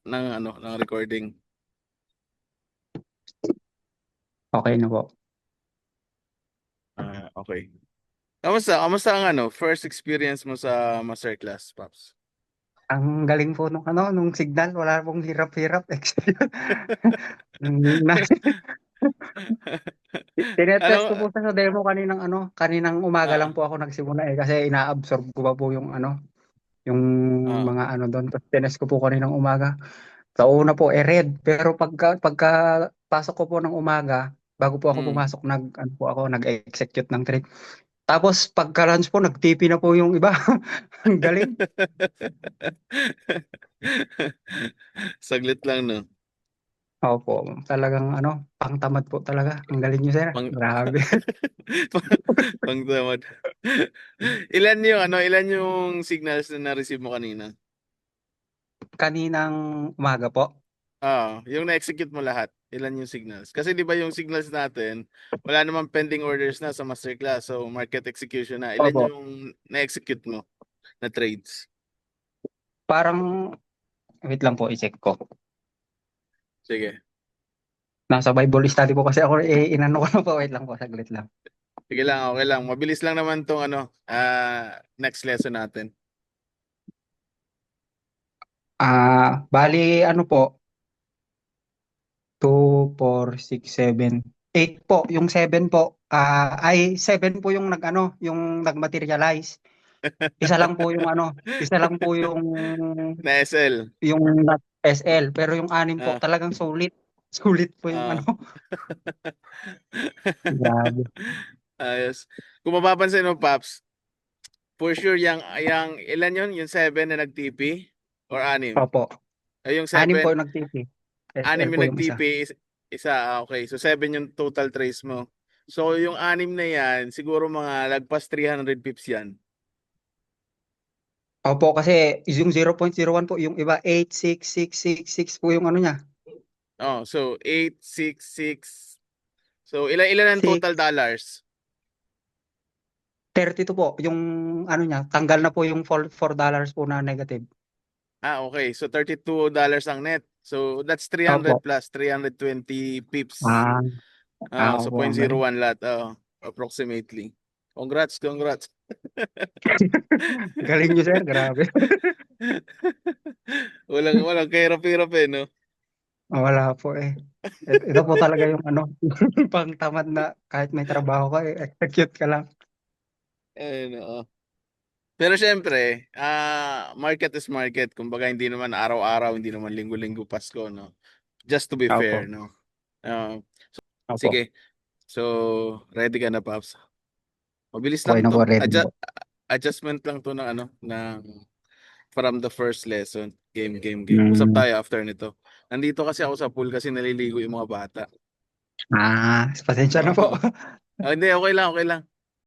ng recording. Okay na po. Okay. Kamusta ang first experience mo sa masterclass, Pops? Ang galing po nung signal, wala pong hirap-hirap. Na, tinetest ko po Ano? sa demo kaninang umaga lang Ah, po ako nagsimula kasi inaabsorb ko pa po yung ah, mga doon. Tapos tinest ko po kaninang umaga. Sa una po, red. Pero pagka pasok ko po ng umaga, bago po ako mm. pumasok, nag-execute ng trade. Tapos pagka-lunch po, nag-TP na po yung iba. Ang galing. Saglit lang, no? Opo, talagang pangtamad po talaga. Ang galing niyo, sir. Pang, Grabe. pangtamad. Ilan yung signals na na-receive mo kanina? Kaninang umaga po. Yung na-execute mo lahat, ilan yung signals? Kasi di ba yung signals natin, wala namang pending orders na sa masterclass, so market execution na. Ilan Opo. yung na-execute mo na trades? Parang, wait lang po, i-check ko. Sige. Nasa Bible study po kasi ako, inano ko na po. Wait lang po, saglit lang. Sige lang, okay lang. Mabilis lang naman tong next lesson natin. Bali, ano po, 2, 4, 6, 7, 8 po. Yung 7 po, ay 7 po yung yung nag-materialize. Isa lang po Na SL. yung not SL. Pero yung 6 po, Ah, talagang sulit. Sulit po yung ah. Grabe. Ayos. Kung mapapansin mo, Paps, for sure, ilan yun? Yung 7 na nag-TP? Or 6? Opo. Ay, yung 6 po 7, yung nag-TP. 6 SL po yung yung isa. nag-TP, isa, okay. So, 7 yung total trace mo. So, yung 6 na yan, siguro mga lagpas 300 pips yan. Opo, kasi yung 0.01 po, yung iba 86666 po yung niya. Oh, so 866. So, ilan ang total 6 dollars? 32 po, yung niya, tanggal na po yung $4 po na negative. Okay. So, $32 ang net. So, that's 300 Opo. plus 320 pips. Ah, So Opo, ang galing. 0.01 lot, approximately. Congrats. Galing nyo, sir, grabe. Walang kahirap-hirap no? Wala po eh. Ito po talaga yung pang tamad na kahit may trabaho ka, execute ka lang. Ayun, oo. Pero syempre, market is market. Kumbaga, hindi naman araw-araw, hindi naman linggo-linggo Pasko, no? Just to be fair, Opo. no? Uh, Opo. Sige. So, ready ka na, Paps? Mabilis Okay lang na po, to. ready na po. Adjustment lang to ng from the first lesson. Game. Usap Mm. tayo after nito. Nandito kasi ako sa pool kasi naliligo yung mga bata. Pasensya na po. Hindi, okay lang.